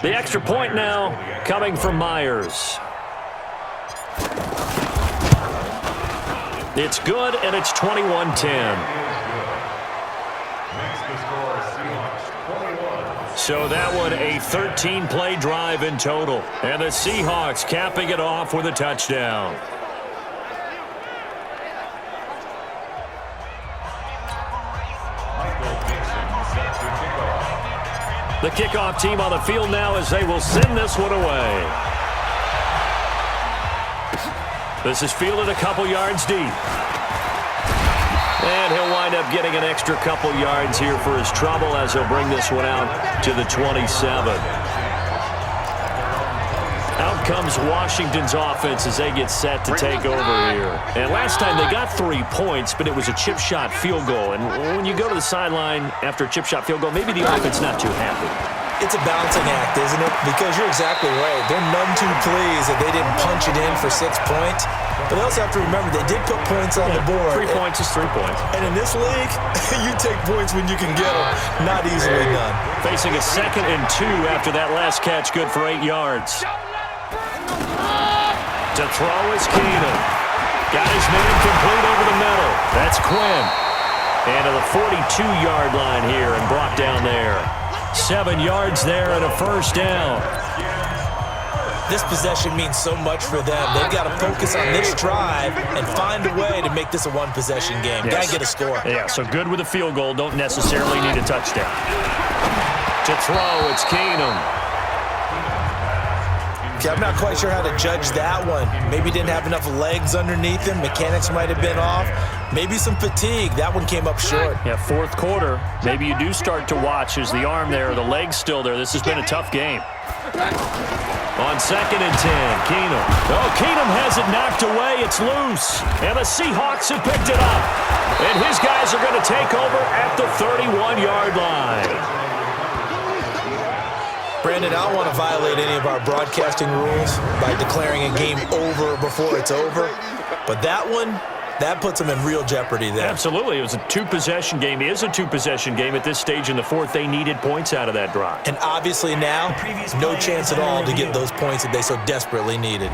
The extra point now coming from Myers. It's good, and it's 21-10. So that one a 13-play drive in total. And the Seahawks capping it off with a touchdown. The kickoff team on the field now as they will send this one away. This is fielded a couple yards deep. And he'll wind up getting an extra couple yards here for his trouble as he'll bring this one out to the 27. Out comes Washington's offense as they get set to take over here. And last time they got 3 points, but it was a chip shot field goal. And when you go to the sideline after a chip shot field goal, maybe the offense not too happy. It's a balancing act, isn't it? Because you're exactly right. They're none too pleased that they didn't punch it in for 6 points. But they also have to remember they did put points on the board. 3 points is 3 points. And in this league, you take points when you can get them. Not easily done. Facing a 2nd and 2 after that last catch, good for 8 yards. To throw is Keenum. Got his man complete over the middle. That's Quinn. And to the 42-yard line here and brought down there. 7 yards there and a first down. This possession means so much for them. They've got to focus on this drive and find a way to make this a one-possession game. Yes. Got to get a score. Yeah, so good with a field goal. Don't necessarily need a touchdown. To throw, it's Keenum. Okay, I'm not quite sure how to judge that one. Maybe didn't have enough legs underneath him. Mechanics might have been off. Maybe some fatigue. That one came up short. Yeah, 4th quarter. Maybe you do start to watch as the arm there, the leg's still there. This has been a tough game. On 2nd and 10, Keenum. Oh, Keenum has it knocked away. It's loose. And the Seahawks have picked it up. And his guys are going to take over at the 31-yard line. Brandon, I don't want to violate any of our broadcasting rules by declaring a game over before it's over. But that one, that puts them in real jeopardy there. Absolutely. It was a 2-possession game. It is a 2-possession game at this stage in the 4th. They needed points out of that drive. And obviously now, no chance at all to get those points that they so desperately needed.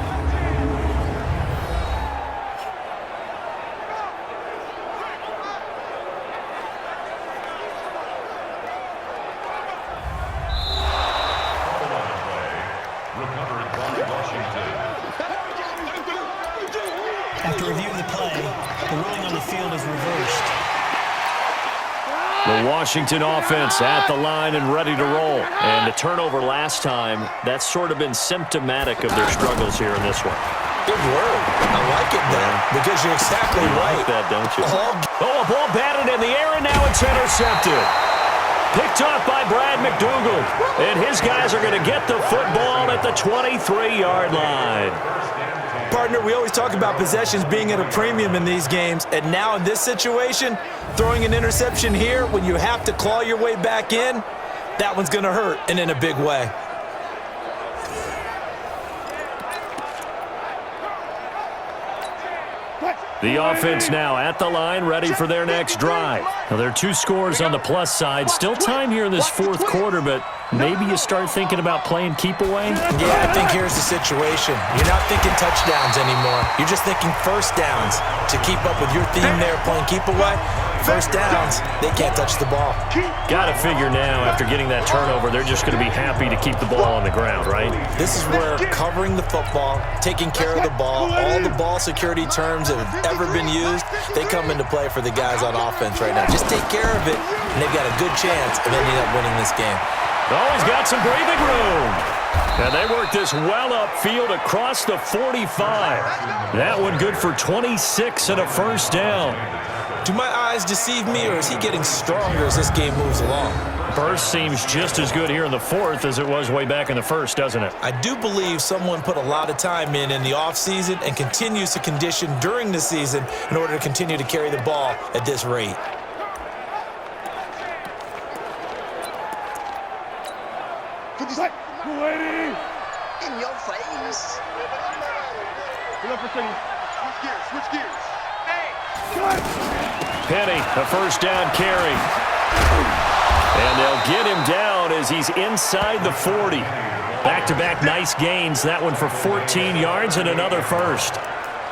After reviewing the play, the ruling on the field is reversed. The Washington offense at the line and ready to roll. And the turnover last time, that's sort of been symptomatic of their struggles here in this one. Good word. I like it, though, because you're exactly right. Like that, don't you? Oh, a ball batted in the air, and now it's intercepted. Picked off by Brad McDougal. And his guys are going to get the football at the 23-yard line. Partner, we always talk about possessions being at a premium in these games, and now in this situation, throwing an interception here when you have to claw your way back in, that one's going to hurt, and in a big way. The offense now at the line, ready for their next drive. Now, there are 2 scores on the plus side. Still time here in this 4th quarter, but maybe you start thinking about playing keep away? Yeah, I think here's the situation. You're not thinking touchdowns anymore. You're just thinking first downs. To keep up with your theme there, playing keep away, first downs, they can't touch the ball. Got to figure now, after getting that turnover, they're just going to be happy to keep the ball on the ground, right? This is where covering the football, taking care of the ball, all the ball security terms that have ever been used, they come into play for the guys on offense right now. Just take care of it, and they've got a good chance of ending up winning this game. Oh, he's got some breathing room. And they work this well upfield across the 45. That one good for 26 and a first down. Do my eyes deceive me, or is he getting stronger as this game moves along? Burst seems just as good here in the 4th as it was way back in the 1st, doesn't it? I do believe someone put a lot of time in the offseason and continues to condition during the season in order to continue to carry the ball at this rate. In your face. Switch gears. Penny, a first down carry. And they'll get him down as he's inside the 40. Back-to-back nice gains. That one for 14 yards and another first.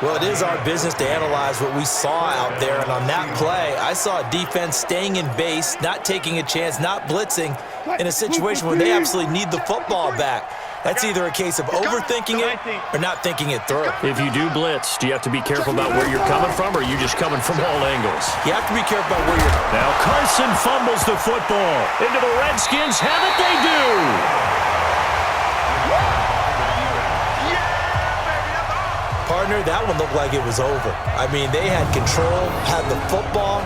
Well, it is our business to analyze what we saw out there. And on that play, I saw a defense staying in base, not taking a chance, not blitzing in a situation where they absolutely need the football back. That's either a case of overthinking it or not thinking it through. If you do blitz, do you have to be careful about where you're coming from, or are you just coming from all angles? You have to be careful about where you're... Now Carson fumbles the football. Into the Redskins. Have it they do. Partner, that one looked like it was over. I mean, they had control, had the football,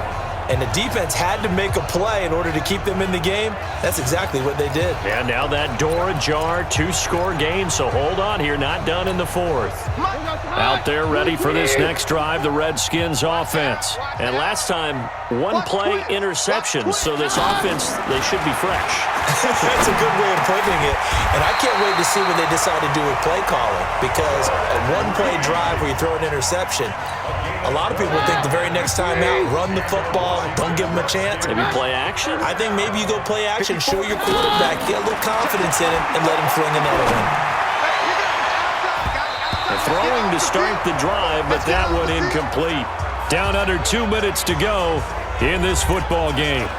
and the defense had to make a play in order to keep them in the game. That's exactly what they did. And now that door ajar, 2-score game, so hold on here, not done in the fourth. Out there ready for this next drive, the Redskins offense. And last time, one-play interception, so this offense, they should be fresh. That's a good way of putting it. And I can't wait to see what they decide to do with play calling, because a one-play drive where you throw an interception, a lot of people think the very next time out, run the football, don't give them a chance. Maybe play action? I think maybe you go play action, show your quarterback, get a little confidence in him, and let him fling another one. They're throwing to start the drive, but that one incomplete. Down under 2 minutes to go in this football game.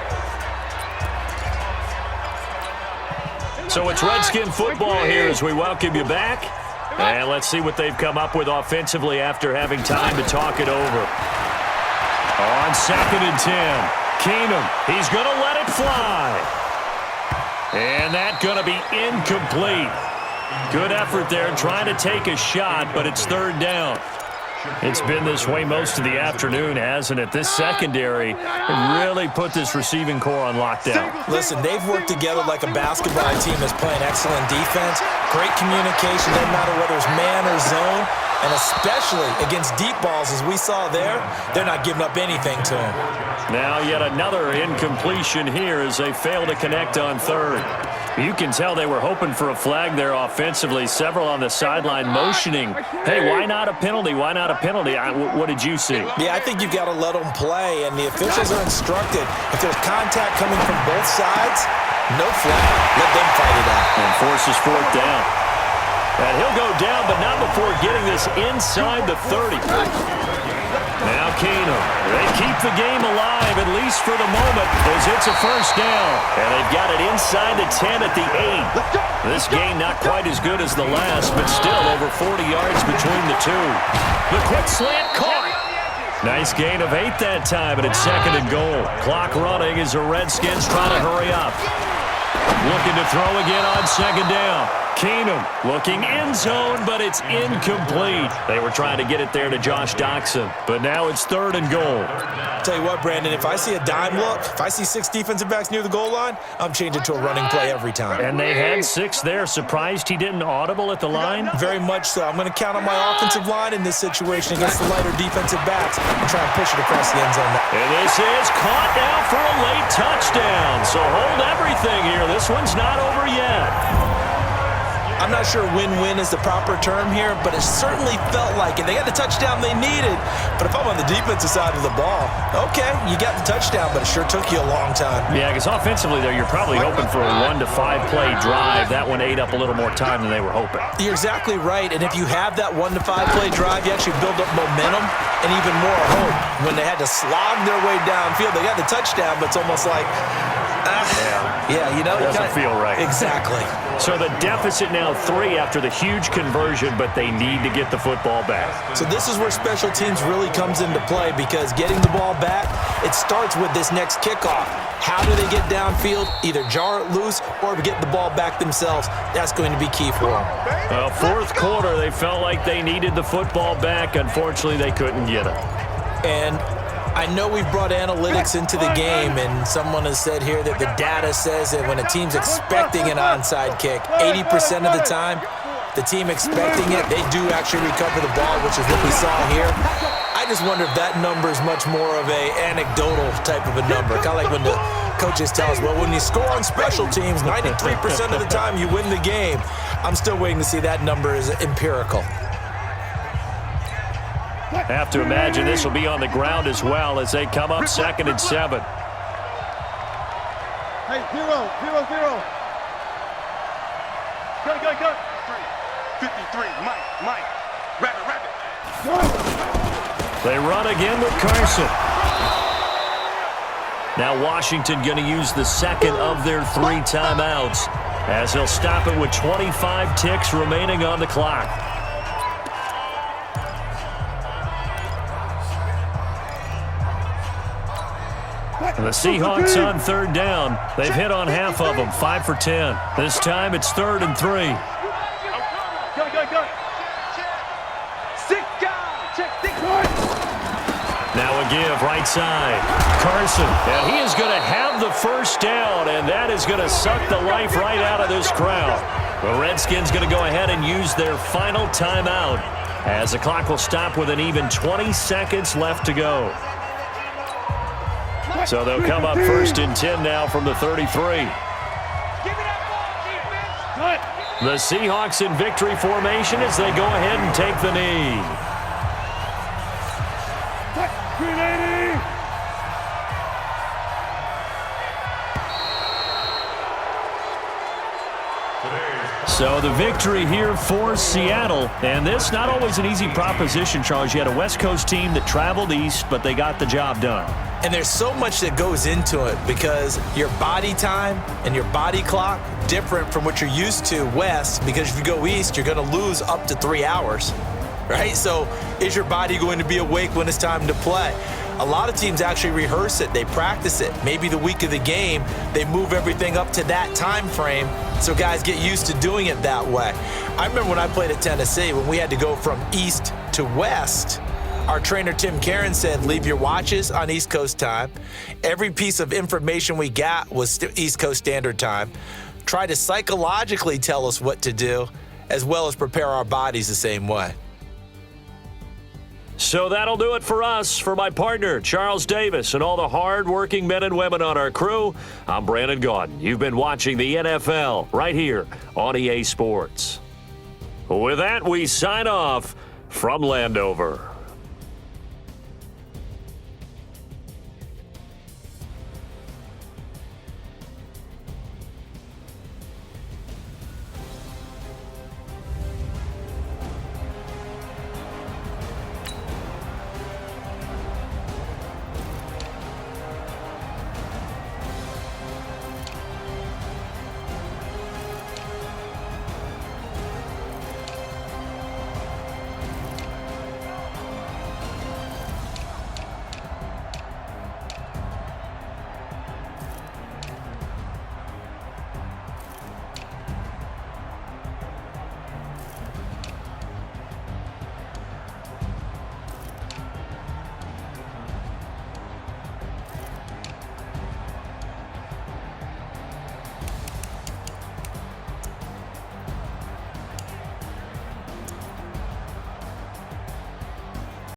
So it's Redskin football here as we welcome you back. And let's see what they've come up with offensively after having time to talk it over. On 2nd and 10, Keenum, he's going to let it fly. And that's going to be incomplete. Good effort there trying to take a shot, but it's 3rd down. It's been this way most of the afternoon, hasn't it? This secondary really put this receiving core on lockdown. Listen, they've worked together like a basketball team that's playing excellent defense. Great communication, doesn't matter whether it's man or zone. And especially against deep balls, as we saw there, they're not giving up anything to them. Now yet another incompletion here as they fail to connect on 3rd. You can tell they were hoping for a flag there offensively. Several on the sideline motioning, hey, why not a penalty? Why not a penalty? What did you see? Yeah, I think you've got to let them play, and the officials are instructed. If there's contact coming from both sides, no flag. Let them fight it out. And forces 4th down. And he'll go down, but not before getting this inside the 30. Now Keenum. They keep the game alive, at least for the moment, as it's a 1st down. And they've got it inside the 10 at the 8. This game not quite as good as the last, but still over 40 yards between the two. The quick slant caught. Nice gain of 8 that time, and it's 2nd and goal. Clock running as the Redskins try to hurry up. Looking to throw again on 2nd down. Keenum looking end zone, but it's incomplete. They were trying to get it there to Josh Doxson, but now it's 3rd and goal. Tell you what, Brandon, if I see a dime look, if I see 6 defensive backs near the goal line, I'm changing to a running play every time. And they had 6 there. Surprised he didn't audible at the line? Very much so. I'm going to count on my offensive line in this situation against the lighter defensive backs and try and push it across the end zone. And this is caught now for a late touchdown. So hold everything here. This one's not over yet. I'm not sure win-win is the proper term here, but it certainly felt like it. They got the touchdown they needed, but if I'm on the defensive side of the ball, okay, you got the touchdown, but it sure took you a long time. Yeah, because offensively, though, you're probably hoping for a 1 to 5 play drive. That one ate up a little more time than they were hoping. You're exactly right, and if you have that 1 to 5 play drive, you actually build up momentum and even more hope. When they had to slog their way downfield, they got the touchdown, but it's almost like, yeah, you know, it doesn't feel right. Exactly. So the deficit now 3 after the huge conversion, but they need to get the football back. So this is where special teams really comes into play, because getting the ball back, it starts with this next kickoff. How do they get downfield? Either jar it loose or get the ball back themselves. That's going to be key for them. 4th quarter, they felt like they needed the football back. Unfortunately, they couldn't get it. And I know we've brought analytics into the game, and someone has said here that the data says that when a team's expecting an onside kick, 80% of the time, the team expecting it, they do actually recover the ball, which is what we saw here. I just wonder if that number is much more of a anecdotal type of a number, kind of like when the coaches tell us, well, when you score on special teams, 93% of the time you win the game. I'm still waiting to see that number is empirical. Have to imagine this will be on the ground as well as they come up 2nd and 7. Hey, 0-0-0. Go. 53, Mike. Rabbit. They run again with Carson. Now Washington going to use the second of their 3 timeouts as he'll stop it with 25 ticks remaining on the clock. And the Seahawks on 3rd down. They've hit on half of them, 5 for 10. This time it's 3rd and 3. Go. Now a give right side. Carson, and he is going to have the first down, and that is going to suck the life right out of this crowd. The Redskins going to go ahead and use their final timeout as the clock will stop with an even 20 seconds left to go. So they'll come up 1st and 10 now from the 33. The Seahawks in victory formation as they go ahead and take the knee. So the victory here for Seattle, and this not always an easy proposition, Charles. You had a West Coast team that traveled east, but they got the job done. And there's so much that goes into it because your body time and your body clock different from what you're used to west, because if you go east, you're going to lose up to 3 hours, right? So is your body going to be awake when it's time to play? A lot of teams actually rehearse it. They practice it. Maybe the week of the game, they move everything up to that time frame so guys get used to doing it that way. I remember when I played at Tennessee, when we had to go from east to west, our trainer, Tim Karen, said, leave your watches on East Coast time. Every piece of information we got was East Coast Standard Time. Try to psychologically tell us what to do, as well as prepare our bodies the same way. So that'll do it for us. For my partner, Charles Davis, and all the hard-working men and women on our crew, I'm Brandon Gaudin. You've been watching the NFL right here on EA Sports. With that, we sign off from Landover.